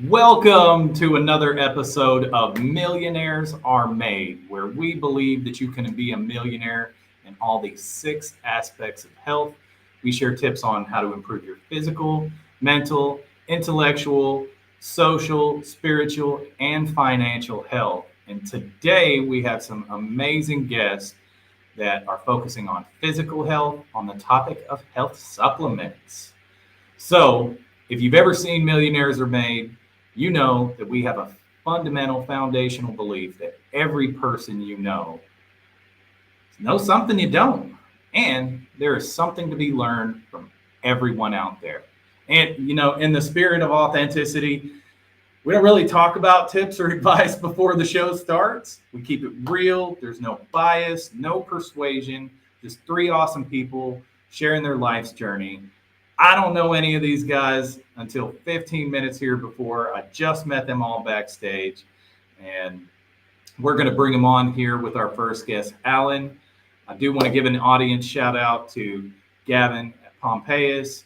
Welcome to another episode of Millionaires Are Made, where we believe that you can be a millionaire in all these six aspects of health. We share tips on how to improve your physical, mental, intellectual, social, spiritual, and financial health. And today we have some amazing guests that are focusing on physical health on the topic of health supplements. So, if you've ever seen Millionaires Are Made, you know that we have a fundamental foundational belief that every person you knows something you don't. And there is something to be learned from everyone out there. And, in the spirit of authenticity, we don't really talk about tips or advice before the show starts. We keep it real. There's no bias, no persuasion, just three awesome people sharing their life's journey. I don't know any of these guys until 15 minutes here before. I just met them all backstage. And we're going to bring them on here with our first guest, Alan. I do want to give an audience shout out to Gavin Pompeius,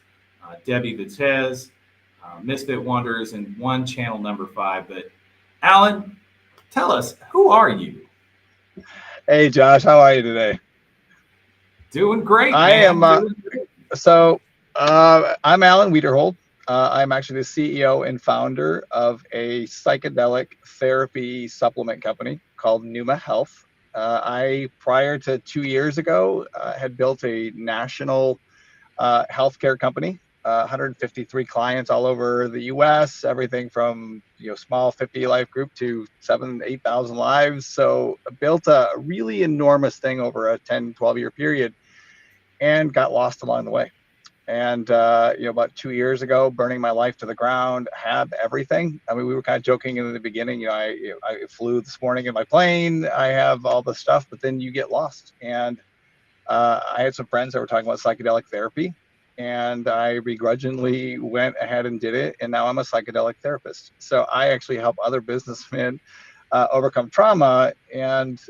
Debbie Vitez, Misfit Wonders, and one channel number 5. But Alan, tell us, who are you? Hey Josh, how are you today? Doing great, I man. am I'm Alan Wiederhold. I'm actually the CEO and founder of a psychedelic therapy supplement company called Numa Health. I, prior to 2 years ago, had built a national healthcare company, 153 clients all over the U.S., everything from small 50 life group to 8,000 lives. So I built a really enormous thing over a 10, 12-year period and got lost along the way. And about 2 years ago, burning my life to the ground, had everything. I mean, we were kind of joking in the beginning. I flew this morning in my plane. I have all the stuff, but then you get lost. And I had some friends that were talking about psychedelic therapy, and I begrudgingly went ahead and did it. And now I'm a psychedelic therapist. So I actually help other businessmen overcome trauma. And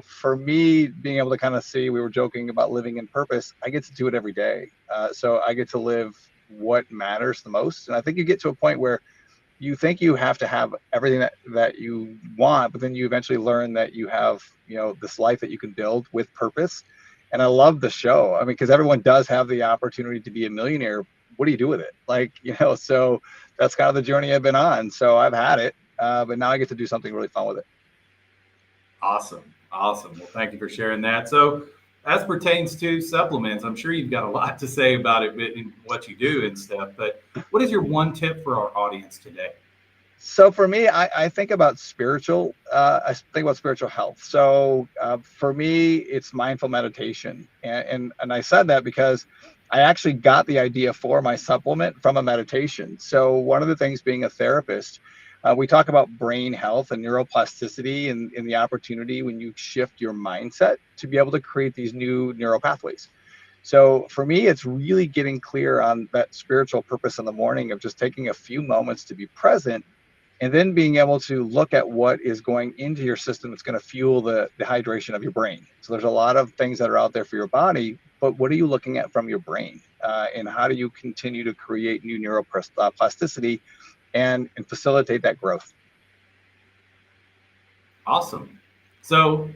for me, being able to kind of see, we were joking about living in purpose. I get to do it every day. So I get to live what matters the most. And I think you get to a point where you think you have to have everything that you want, but then you eventually learn that you have, this life that you can build with purpose. And I love the show. I mean, because everyone does have the opportunity to be a millionaire. What do you do with it? So that's kind of the journey I've been on. So I've had it, but now I get to do something really fun with it. Awesome. Awesome. Well, thank you for sharing that. So, as pertains to supplements, I'm sure you've got a lot to say about it in what you do and stuff. But what is your one tip for our audience today? So for me, I think about I think about spiritual health. So for me, it's mindful meditation. And I said that because I actually got the idea for my supplement from a meditation. So one of the things, being a therapist, we talk about brain health and neuroplasticity and the opportunity when you shift your mindset to be able to create these new neural pathways. So for me, it's really getting clear on that spiritual purpose in the morning of just taking a few moments to be present, and then being able to look at what is going into your system that's going to fuel the hydration of your brain. So there's a lot of things that are out there for your body, but what are you looking at from your brain? And how do you continue to create new neuroplasticity and facilitate that growth? Awesome. So,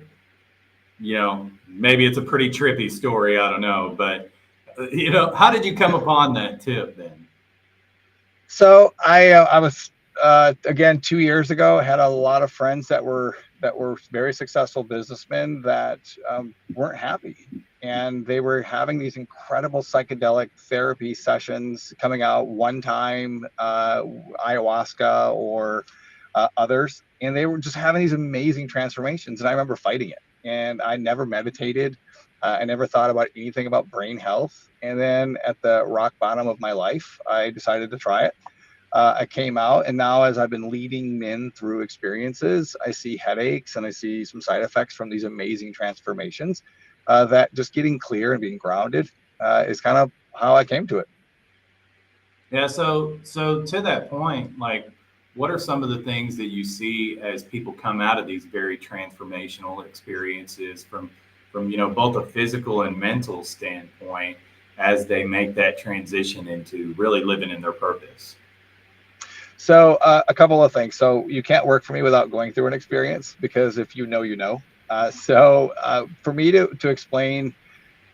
maybe it's a pretty trippy story. I don't know. But, how did you come upon that tip then? So I was again 2 years ago. I had a lot of friends that were very successful businessmen that weren't happy, and they were having these incredible psychedelic therapy sessions coming out one time, ayahuasca or others, and they were just having these amazing transformations. And I remember fighting it, and I never meditated. I never thought about anything about brain health. And then at the rock bottom of my life, I decided to try it. I came out, and now as I've been leading men through experiences, I see headaches and I see some side effects from these amazing transformations. That just getting clear and being grounded is kind of how I came to it. Yeah. So to that point, like, what are some of the things that you see as people come out of these very transformational experiences from both a physical and mental standpoint as they make that transition into really living in their purpose? So a couple of things. So you can't work for me without going through an experience, because if you know, you know. For me to explain,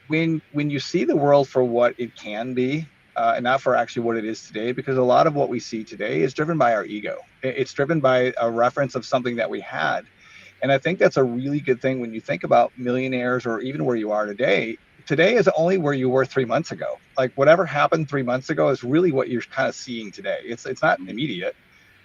when you see the world for what it can be, and not for actually what it is today, because a lot of what we see today is driven by our ego. It's driven by a reference of something that we had. And I think that's a really good thing when you think about millionaires, or even where you are today. Today is only where you were 3 months ago. Like whatever happened 3 months ago is really what you're kind of seeing today. It's not immediate.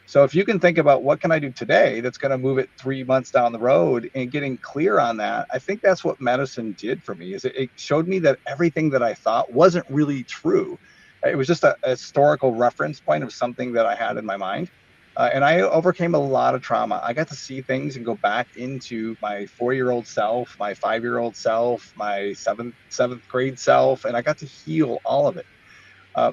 So if you can think about what can I do today that's going to move it 3 months down the road, and getting clear on that, I think that's what medicine did for me. Is it showed me that everything that I thought wasn't really true. It was just a historical reference point of something that I had in my mind. And I overcame a lot of trauma. I got to see things and go back into my 4-year-old self, my 5-year-old self, my seventh grade self, and I got to heal all of it. I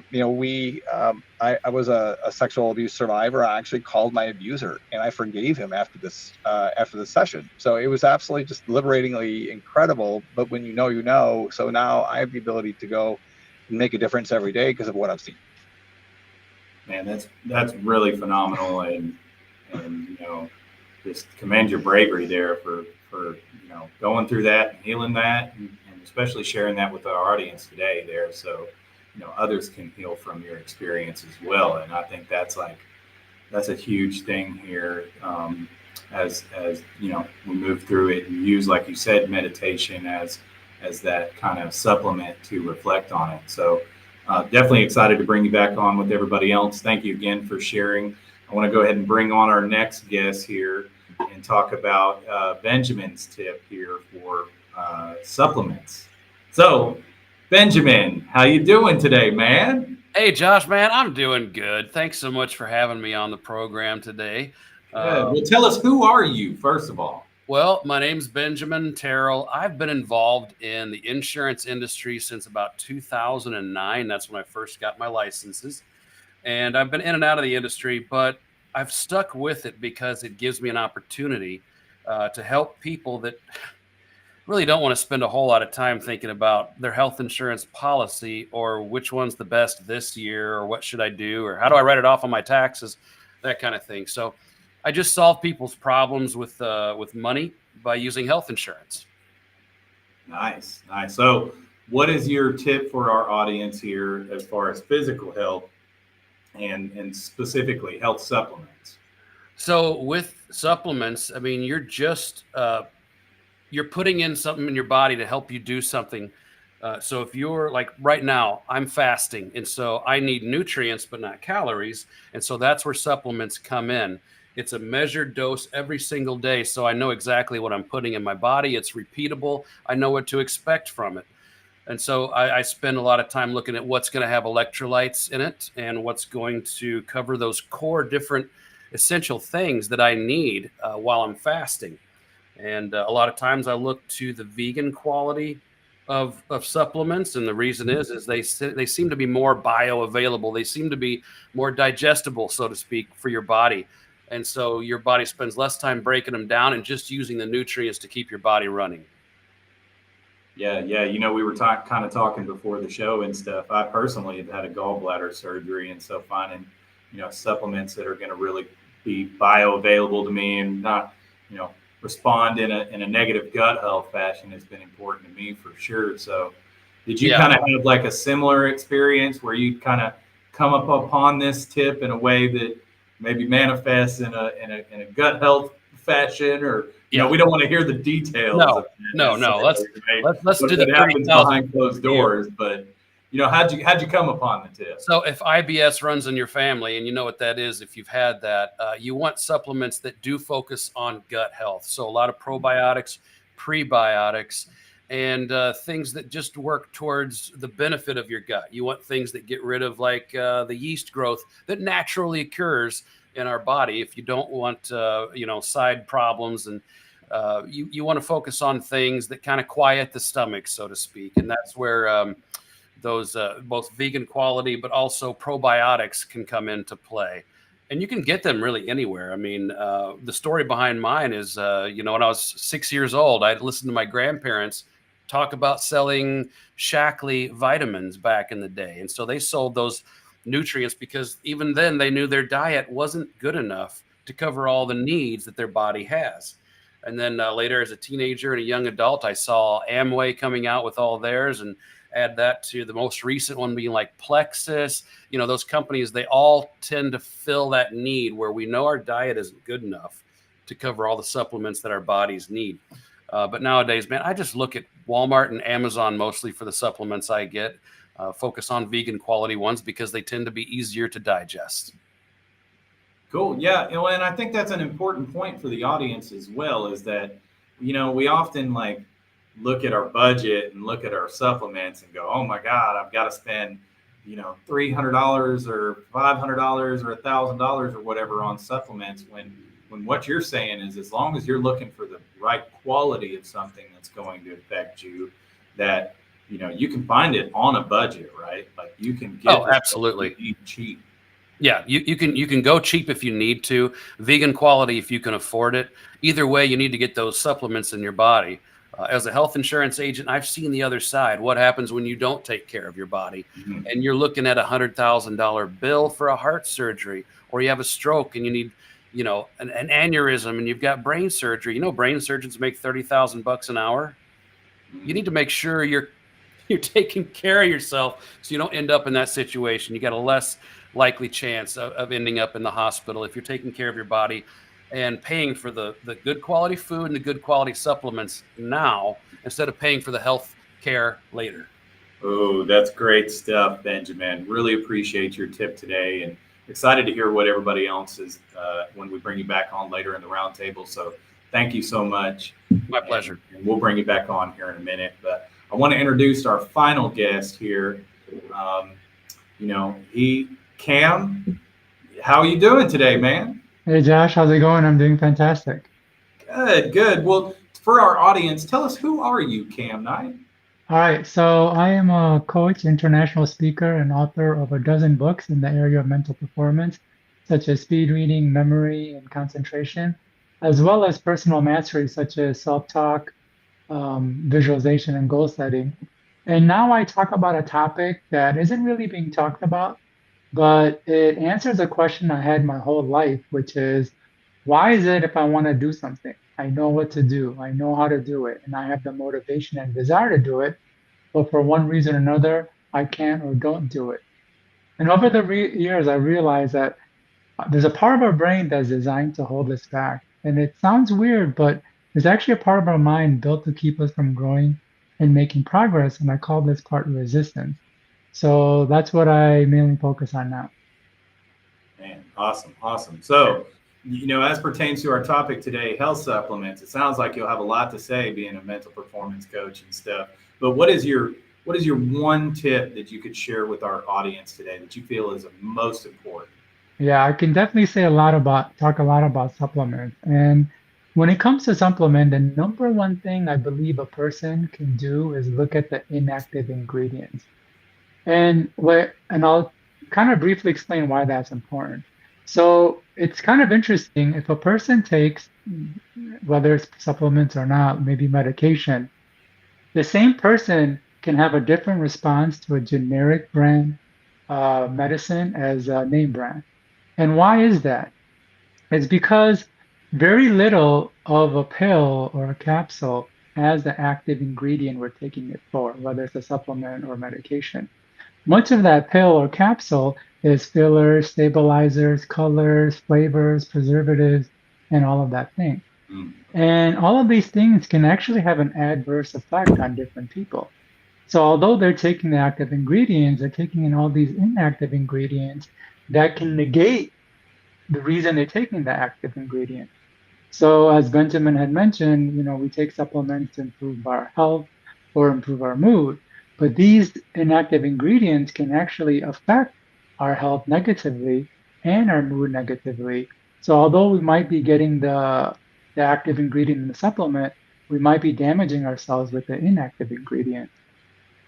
was a sexual abuse survivor. I actually called my abuser and I forgave him after the session. So it was absolutely just liberatingly incredible. But when you know, you know. So now I have the ability to go and make a difference every day because of what I've seen. Man, that's really phenomenal, and just commend your bravery there for going through that and healing that, and especially sharing that with our audience today there, so others can heal from your experience as well. And I think that's a huge thing here, as we move through it and use, like you said, meditation as that kind of supplement to reflect on it. So definitely excited to bring you back on with everybody else. Thank you again for sharing. I want to go ahead and bring on our next guest here and talk about Benjamin's tip here for supplements. So Benjamin, how you doing today, man? Hey, Josh, man, I'm doing good. Thanks so much for having me on the program today. Good. Well, tell us, who are you, first of all? Well, my name's Benjamin Terrell. I've been involved in the insurance industry since about 2009. That's when I first got my licenses. And I've been in and out of the industry, but I've stuck with it because it gives me an opportunity to help people that really don't want to spend a whole lot of time thinking about their health insurance policy, or which one's the best this year, or what should I do, or how do I write it off on my taxes, that kind of thing. So I just solve people's problems with money by using health insurance. Nice. So what is your tip for our audience here as far as physical health and specifically health supplements? So with supplements, I mean, you're putting in something in your body to help you do something. So if you're like right now, I'm fasting, and so I need nutrients, but not calories. And so that's where supplements come in. It's a measured dose every single day. So I know exactly what I'm putting in my body. It's repeatable. I know what to expect from it. And so I spend a lot of time looking at what's going to have electrolytes in it and what's going to cover those core different essential things that I need while I'm fasting. And a lot of times I look to the vegan quality of supplements. And the reason is they seem to be more bioavailable. They seem to be more digestible, so to speak, for your body. And so your body spends less time breaking them down and just using the nutrients to keep your body running. Yeah. We were kind of talking before the show and stuff. I personally have had a gallbladder surgery, and so finding, supplements that are going to really be bioavailable to me and not, respond in a negative gut health fashion has been important to me for sure. So did you kind of have like a similar experience where you kind of come up upon this tip in a way that maybe manifests in a gut health fashion, or we don't want to hear the details. No. Let's do the happens behind closed doors. But how'd you come upon the tip? So if IBS runs in your family, and you know what that is, if you've had that, you want supplements that do focus on gut health. So a lot of probiotics, prebiotics, and things that just work towards the benefit of your gut. You want things that get rid of like the yeast growth that naturally occurs in our body. If you don't want, side problems, and you want to focus on things that kind of quiet the stomach, so to speak. And that's where those both vegan quality, but also probiotics can come into play. And you can get them really anywhere. I mean, the story behind mine is, when I was 6 years old, I'd listened to my grandparents talk about selling Shaklee vitamins back in the day. And so they sold those nutrients, because even then they knew their diet wasn't good enough to cover all the needs that their body has. And then later, as a teenager and a young adult, I saw Amway coming out with all theirs, and add that to the most recent one being like Plexus. Those companies, they all tend to fill that need where we know our diet isn't good enough to cover all the supplements that our bodies need. But nowadays, man, I just look at Walmart and Amazon mostly for the supplements I get. Focus on vegan quality ones because they tend to be easier to digest. Cool. Yeah. And I think that's an important point for the audience as well, is that, we often look at our budget and look at our supplements and go, oh my God, I've got to spend, $300 or $500 or $1,000 or whatever on supplements, when what you're saying is, as long as you're looking for the right quality of something that's going to affect you, that, you can find it on a budget, right? Like you can get absolutely cheap. Yeah, you can go cheap if you need to, vegan quality if you can afford it. Either way, you need to get those supplements in your body. As a health insurance agent, I've seen the other side. What happens when you don't take care of your body, and you're looking at $100,000 bill for a heart surgery, or you have a stroke and you need, an aneurysm, and you've got brain surgery. Brain surgeons make $30,000 an hour. You need to make sure you're taking care of yourself so you don't end up in that situation. You got a less likely chance of ending up in the hospital if you're taking care of your body and paying for the good quality food and the good quality supplements now instead of paying for the health care later. Oh, that's great stuff, Benjamin. Really appreciate your tip today, and excited to hear what everybody else is when we bring you back on later in the roundtable. So thank you so much. My pleasure. And we'll bring you back on here in a minute, but I want to introduce our final guest here. Cam, how are you doing today, man? Hey Josh, how's it going? I'm doing fantastic. Good. Well, for our audience, tell us, who are you, Cam Knight? All right, so I am a coach, international speaker, and author of a dozen books in the area of mental performance, such as speed reading, memory, and concentration, as well as personal mastery, such as self-talk, visualization, and goal setting. And now I talk about a topic that isn't really being talked about, but it answers a question I had my whole life, which is, why is it if I want to do something, I know what to do, I know how to do it, and I have the motivation and desire to do it, but for one reason or another, I can't or don't do it? And over the years, I realized that there's a part of our brain that's designed to hold us back. And it sounds weird, but there's actually a part of our mind built to keep us from growing and making progress. And I call this part resistance. So that's what I mainly focus on now. Man, awesome. So, as pertains to our topic today, health supplements, it sounds like you'll have a lot to say being a mental performance coach and stuff. But what is your one tip that you could share with our audience today that you feel is most important? Yeah, I can definitely talk a lot about supplements. And when it comes to supplement, the number one thing I believe a person can do is look at the inactive ingredients. And I'll kind of briefly explain why that's important. So it's kind of interesting, if a person takes, whether it's supplements or not, maybe medication, the same person can have a different response to a generic brand medicine as a name brand. And why is that? It's because very little of a pill or a capsule has the active ingredient we're taking it for, whether it's a supplement or medication. Much of that pill or capsule is fillers, stabilizers, colors, flavors, preservatives, and all of that thing. And all of these things can actually have an adverse effect on different people. So although they're taking the active ingredients, they're taking in all these inactive ingredients that can negate the reason they're taking the active ingredient. So as Benjamin had mentioned, we take supplements to improve our health or improve our mood, but these inactive ingredients can actually affect our health negatively and our mood negatively. So although we might be getting the active ingredient in the supplement, we might be damaging ourselves with the inactive ingredient.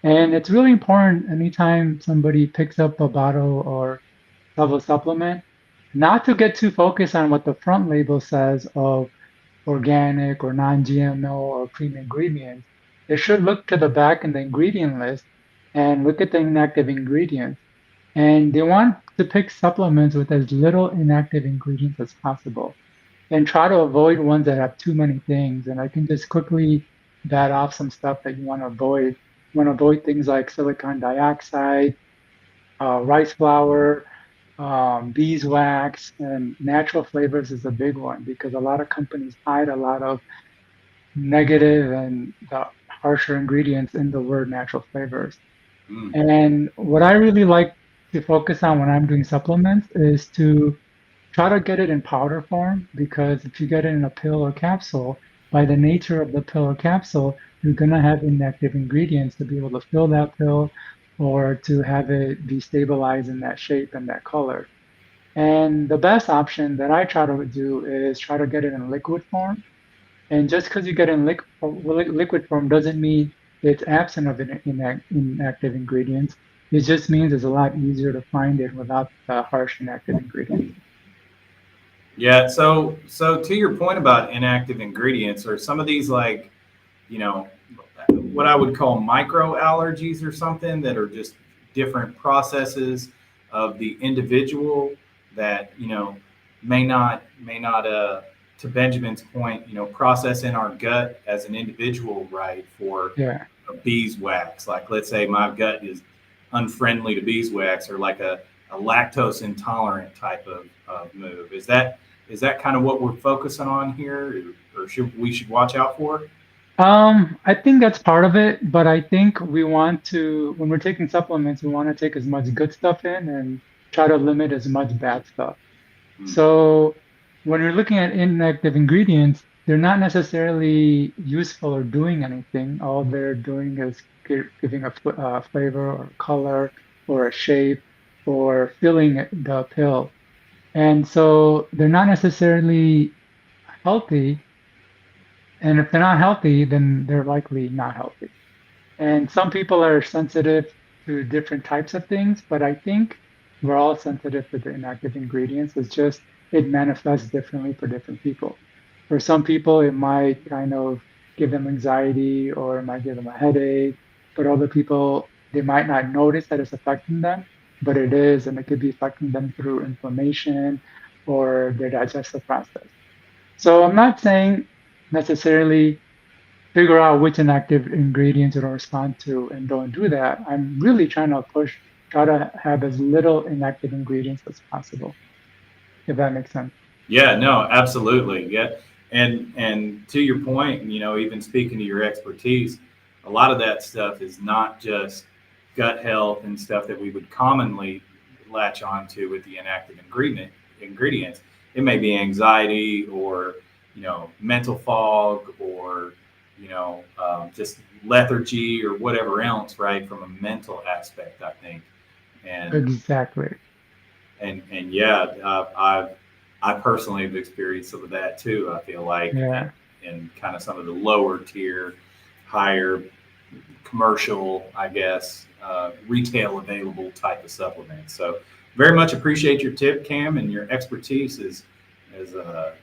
And it's really important anytime somebody picks up a bottle or of a supplement, not to get too focused on what the front label says of organic or non-GMO or clean ingredients. They should look to the back in the ingredient list and look at the inactive ingredients. And they want to pick supplements with as little inactive ingredients as possible and try to avoid ones that have too many things. And I can just quickly bat off some stuff that you want to avoid. You want to avoid things like silicon dioxide, rice flour, beeswax, and natural flavors is a big one because a lot of companies hide a lot of negative and the harsher ingredients in the word natural flavors. Mm. And what I really like to focus on when I'm doing supplements is to try to get it in powder form because if you get it in a pill or capsule, by the nature of the pill or capsule, you're going to have inactive ingredients to be able to fill that pill or to have it be stabilized in that shape and that color. And the best option that I try to do is try to get it in liquid form. And just because you get in liquid form doesn't mean it's absent of inactive ingredients. It just means it's a lot easier to find it without the harsh inactive ingredients. Yeah. So to your point about inactive ingredients, are some of these like, you know, what I would call micro allergies or something that are just different processes of the individual that, may not to Benjamin's point, process in our gut as an individual, right, for Yeah. beeswax. Like, let's say my gut is unfriendly to beeswax, or like a lactose intolerant type of move. Is that kind of what we're focusing on here, or should watch out for? I think that's part of it, but I think we want to, when we're taking supplements, we want to take as much good stuff in and try to limit as much bad stuff. Mm. So when you're looking at inactive ingredients, they're not necessarily useful or doing anything. All they're doing is giving a flavor or color or a shape or filling the pill. And so they're not necessarily healthy. And if they're not healthy, then they're likely not healthy. And some people are sensitive to different types of things, but I think we're all sensitive to the inactive ingredients. It's just it manifests differently for different people. For some people, it might kind of give them anxiety or it might give them a headache. But other people, they might not notice that it's affecting them, but it is, and it could be affecting them through inflammation or their digestive process. So I'm not saying necessarily figure out which inactive ingredients it'll respond to and don't do that. I'm really trying to try to have as little inactive ingredients as possible, if that makes sense. Yeah, no, absolutely. Yeah. And to your point, even speaking to your expertise, a lot of that stuff is not just gut health and stuff that we would commonly latch on to with the inactive ingredients. It may be anxiety or, mental fog or, just lethargy or whatever else, right? From a mental aspect, I think. And Exactly. and yeah, I personally have experienced some of that too. I feel like Yeah. in kind of some of the lower tier, higher commercial, I guess, retail available type of supplements. So very much appreciate your tip, Cam, and your expertise is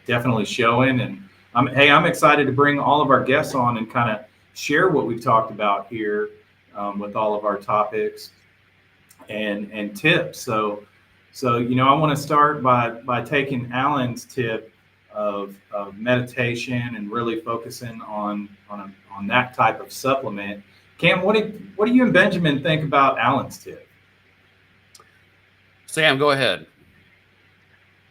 definitely showing. And I'm excited to bring all of our guests on and kind of share what we've talked about here with all of our topics and tips. So I want to start by taking Alan's tip of meditation and really focusing on that type of supplement. Cam, what do you and Benjamin think about Alan's tip? Sam, go ahead.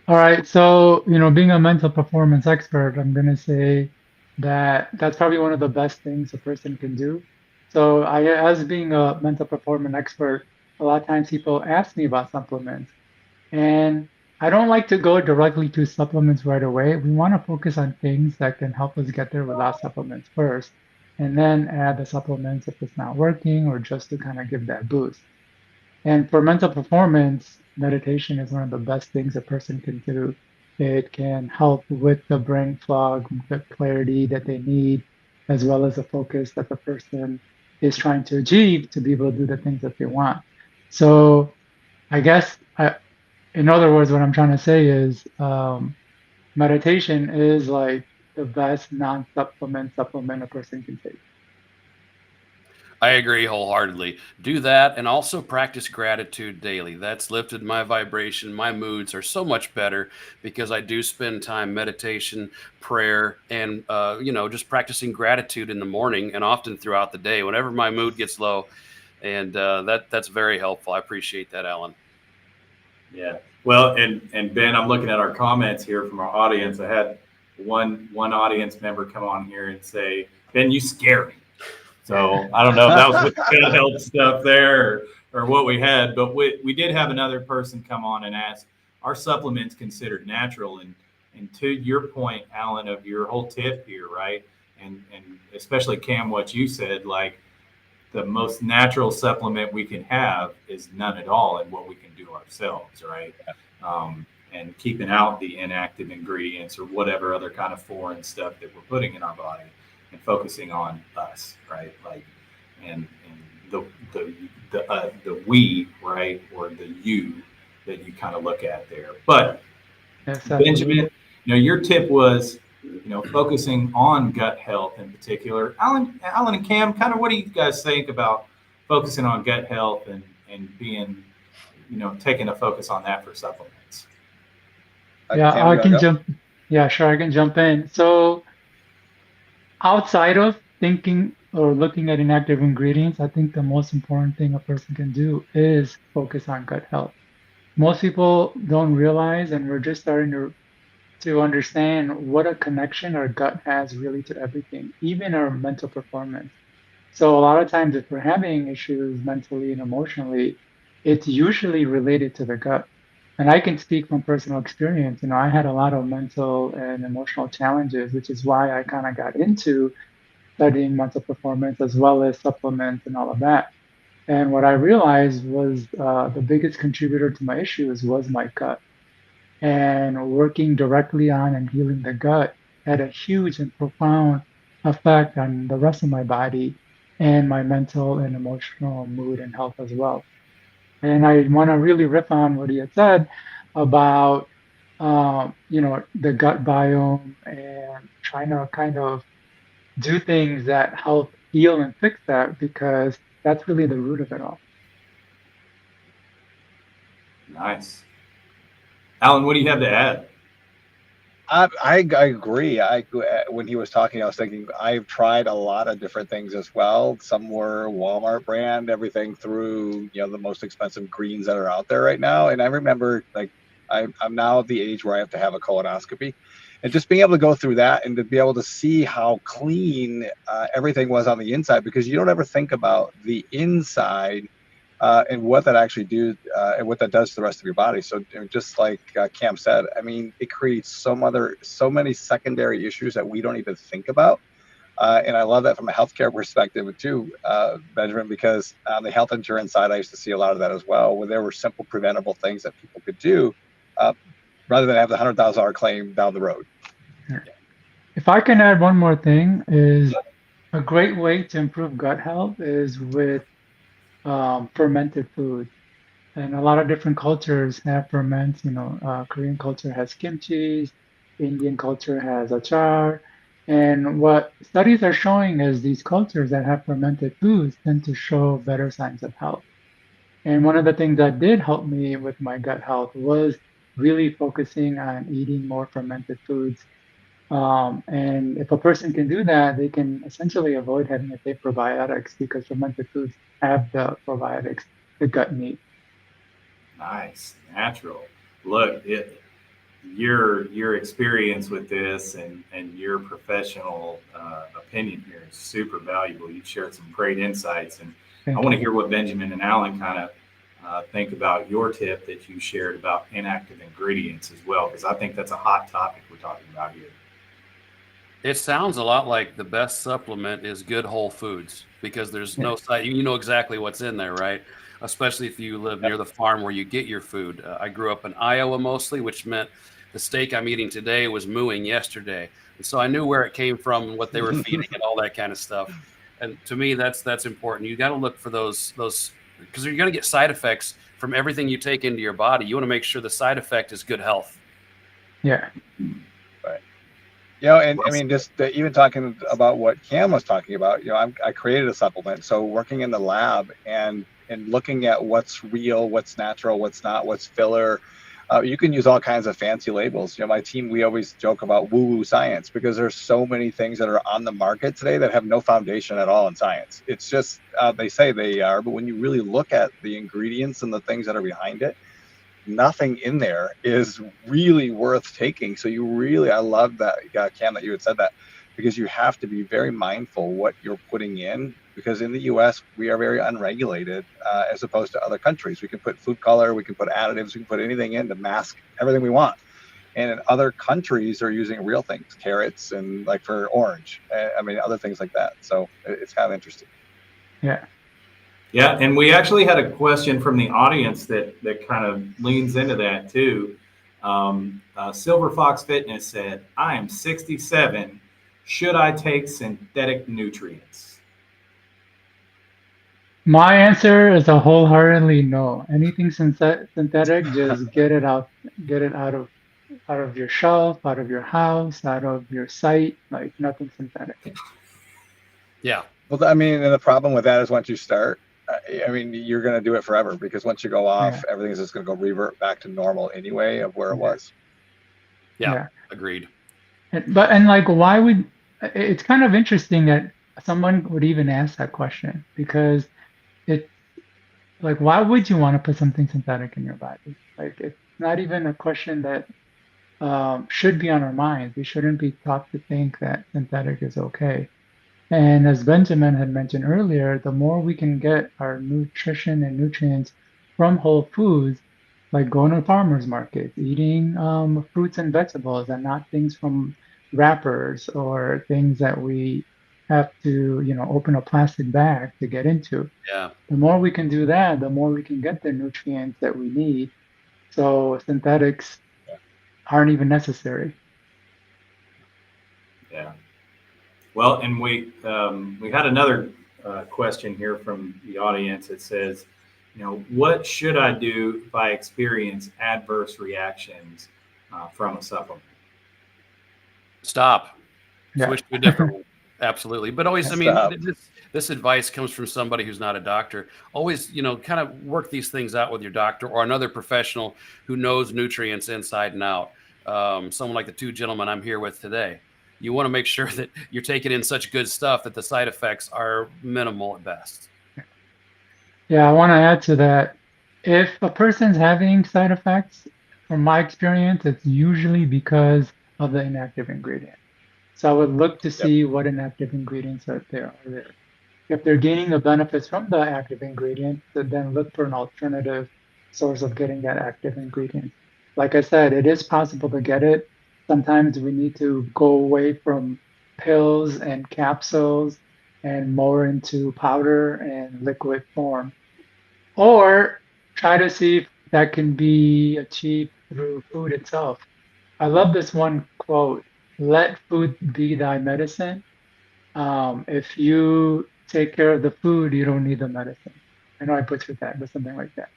All right. So, being a mental performance expert, I'm going to say that that's probably one of the best things a person can do. So, as being a mental performance expert, a lot of times people ask me about supplements. And I don't like to go directly to supplements right away. We want to focus on things that can help us get there without supplements first, and then add the supplements if it's not working or just to kind of give that boost. And for mental performance, meditation is one of the best things a person can do. It can help with the brain fog, the clarity that they need, as well as the focus that the person is trying to achieve to be able to do the things that they want. So I guess in other words, what I'm trying to say is meditation is like the best non-supplement supplement a person can take. I agree wholeheartedly. Do that and also practice gratitude daily. That's lifted my vibration. My moods are so much better because I do spend time meditation, prayer, and just practicing gratitude in the morning and often throughout the day whenever my mood gets low. And that's very helpful. I appreciate that, Alan. Yeah. Well, and Ben, I'm looking at our comments here from our audience. I had one audience member come on here and say, "Ben, you scare me." So I don't know if that was with gut health stuff there or what we had, but we did have another person come on and ask, are supplements considered natural? And to your point, Alan, of your whole tip here, right? And especially Cam, what you said, like the most natural supplement we can have is none at all and what we can do ourselves, right? And keeping out the inactive ingredients or whatever other kind of foreign stuff that we're putting in our body and focusing on us, right? Like, and the we, right, or the you that you kind of look at there. But Yes, Benjamin, absolutely. your tip was, focusing on gut health in particular. Alan and Cam, kind of what do you guys think about focusing on gut health and being, taking a focus on that for supplements? Yeah, Cam, I you want can to go? jump. Yeah, sure, I can jump in. So outside of thinking or looking at inactive ingredients, I think the most important thing a person can do is focus on gut health. Most people don't realize, and we're just starting to understand what a connection our gut has really to everything, even our mental performance. So a lot of times, if we're having issues mentally and emotionally, it's usually related to the gut. And I can speak from personal experience. I had a lot of mental and emotional challenges, which is why I kind of got into studying mental performance as well as supplements and all of that. And what I realized was the biggest contributor to my issues was my gut. And working directly on and healing the gut had a huge and profound effect on the rest of my body and my mental and emotional mood and health as well. And I want to really riff on what he had said about, the gut biome and trying to kind of do things that help heal and fix that because that's really the root of it all. Nice. Alan, what do you have to add? I agree. When he was talking, I was thinking I've tried a lot of different things as well. Some were Walmart brand, everything through the most expensive greens that are out there right now. And I remember like I'm now at the age where I have to have a colonoscopy, and just being able to go through that and to be able to see how clean everything was on the inside, because you don't ever think about the inside and what that actually do and what that does to the rest of your body. So just like Cam said, I mean, it creates so many secondary issues that we don't even think about. And I love that from a healthcare perspective too, Benjamin, because on the health insurance side, I used to see a lot of that as well, where there were simple preventable things that people could do rather than have the $100,000 claim down the road. If I can add one more thing, is a great way to improve gut health is with fermented foods. And a lot of different cultures have ferments. Korean culture has kimchi, Indian culture has achar. And what studies are showing is these cultures that have fermented foods tend to show better signs of health. And one of the things that did help me with my gut health was really focusing on eating more fermented foods. And if a person can do that, they can essentially avoid having to take probiotics because fermented foods have the probiotics the gut needs. Nice, natural. Look, your experience with this and your professional opinion here is super valuable. You've shared some great insights, and I want to hear what Benjamin and Alan kind of think about your tip that you shared about inactive ingredients as well, because I think that's a hot topic we're talking about here. It sounds a lot like the best supplement is good whole foods, because there's no site. You know exactly what's in there, right? Especially if you live near the farm where you get your food. I grew up in Iowa mostly, which meant the steak I'm eating today was mooing yesterday. And so I knew where it came from and what they were feeding and all that kind of stuff. And to me, that's important. You got to look for those because you're going to get side effects from everything you take into your body. You want to make sure the side effect is good health. Yeah. Right. And I mean, just even talking about what Cam was talking about, I created a supplement. So working in the lab and looking at what's real, what's natural, what's not, what's filler. You can use all kinds of fancy labels. My team, we always joke about woo-woo science because there's so many things that are on the market today that have no foundation at all in science. It's just, they say they are, but when you really look at the ingredients and the things that are behind it, nothing in there is really worth taking. So I love that, Cam, that you had said that, because you have to be very mindful what you're putting in, because in the US, we are very unregulated as opposed to other countries. We can put food color, we can put additives, we can put anything in to mask everything we want. And in other countries, they're using real things, carrots and like for orange, other things like that. So it's kind of interesting. Yeah. Yeah, and we actually had a question from the audience that kind of leans into that too. Silver Fox Fitness said, "I am 67. Should I take synthetic nutrients?" My answer is a wholeheartedly no. Anything synthetic, just get it out of your shelf, out of your house, out of your sight. Like nothing synthetic. Yeah. Well, and the problem with that is once you start, you're going to do it forever, because once you go off, everything's just going to go revert back to normal anyway of where it was. Yeah. Agreed. Why would, it's kind of interesting that someone would even ask that question, because it's like, why would you want to put something synthetic in your body? Like, it's not even a question that should be on our minds. We shouldn't be taught to think that synthetic is okay. And as Benjamin had mentioned earlier, the more we can get our nutrition and nutrients from whole foods, like going to farmers markets, eating fruits and vegetables, and not things from wrappers or things that we have to, open a plastic bag to get into. Yeah. The more we can do that, the more we can get the nutrients that we need. So synthetics aren't even necessary. Yeah. Well, and we had another question here from the audience. It says, what should I do if I experience adverse reactions from a supplement? Stop. Yeah. Switch to a different one. Absolutely. But always, this advice comes from somebody who's not a doctor. Always, kind of work these things out with your doctor or another professional who knows nutrients inside and out. Someone like the two gentlemen I'm here with today. You want to make sure that you're taking in such good stuff that the side effects are minimal at best. Yeah, I want to add to that. If a person's having side effects, from my experience, it's usually because of the inactive ingredient. So I would look to see what inactive ingredients are there. If they're gaining the benefits from the active ingredient, then look for an alternative source of getting that active ingredient. Like I said, it is possible to get it. Sometimes we need to go away from pills and capsules and more into powder and liquid form. Or try to see if that can be achieved through food itself. I love this one quote: "Let food be thy medicine." If you take care of the food, you don't need the medicine. I know I butchered that, but something like that.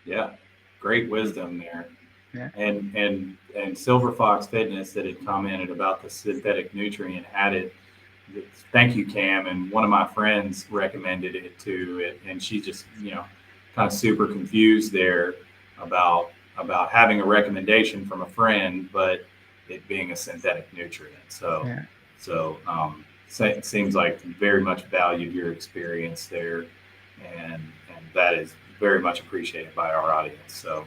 Yeah, great wisdom there. Yeah. And Silver Fox Fitness that had commented about the synthetic nutrient added. Thank you, Cam. And one of my friends recommended it too, and she just kind of super confused there about having a recommendation from a friend, but it being a synthetic nutrient. So it seems like very much valued your experience there, and that is very much appreciated by our audience. So,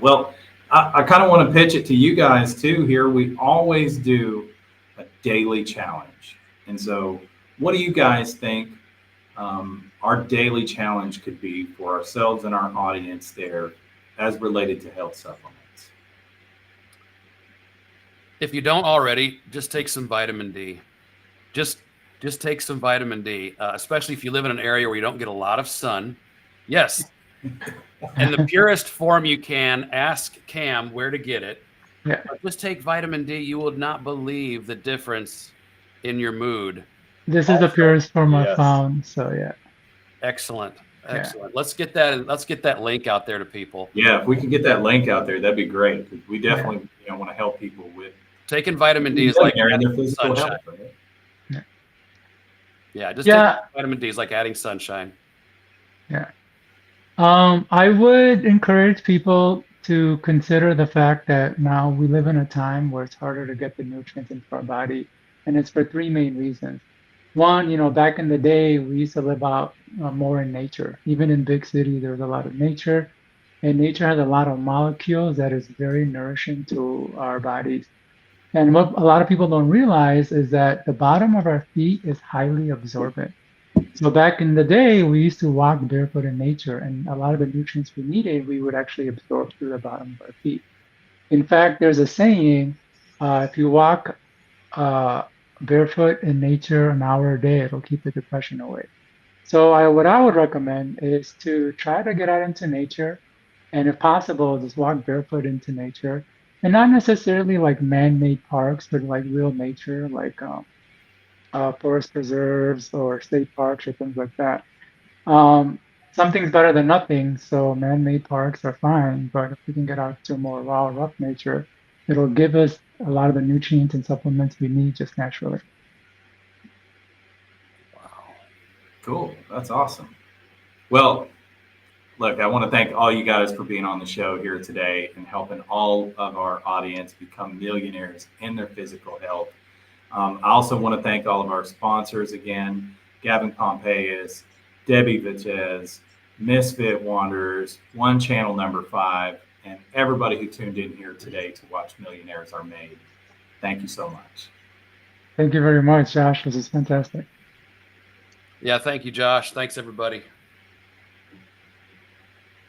well, I kind of want to pitch it to you guys too here. We always do a daily challenge. And so what do you guys think our daily challenge could be for ourselves and our audience there as related to health supplements? If you don't already, just take some vitamin D. Just take some vitamin D, especially if you live in an area where you don't get a lot of sun. Yes. In the purest form you can, ask Cam where to get it. Yeah. Just take vitamin D. You will not believe the difference in your mood. This is the purest form I found. So yeah. Excellent. Let's get that link out there to people. Yeah, if we can get that link out there, that'd be great. We definitely want to help people with Taking vitamin D is like Millionaire in adding their physical sunshine. health, right? Yeah, just Yeah. taking vitamin D is like adding sunshine. Yeah. I would encourage people to consider the fact that now we live in a time where it's harder to get the nutrients into our body, and it's for three main reasons. One, back in the day, we used to live out more in nature. Even in big cities, there was a lot of nature, and nature has a lot of molecules that is very nourishing to our bodies. And what a lot of people don't realize is that the bottom of our feet is highly absorbent. So back in the day, we used to walk barefoot in nature, and a lot of the nutrients we needed, we would actually absorb through the bottom of our feet. In fact, there's a saying, if you walk uh, barefoot in nature an hour a day, it'll keep the depression away. So what I would recommend is to try to get out into nature, and if possible, just walk barefoot into nature, and not necessarily like man-made parks, but like real nature, like forest preserves or state parks or things like that. Something's better than nothing, so man-made parks are fine, but if we can get out to more raw, rough nature, it'll give us a lot of the nutrients and supplements we need just naturally. Cool. That's awesome. Well, look, I want to thank all you guys for being on the show here today and helping all of our audience become millionaires in their physical health. I also want to thank all of our sponsors again, Gavin Pompeius, Debbie Vitez, Misfit Wanderers, One Channel Number 5, and everybody who tuned in here today to watch Millionaires Are Made. Thank you so much. Thank you very much, Josh. This is fantastic. Yeah, thank you, Josh. Thanks, everybody.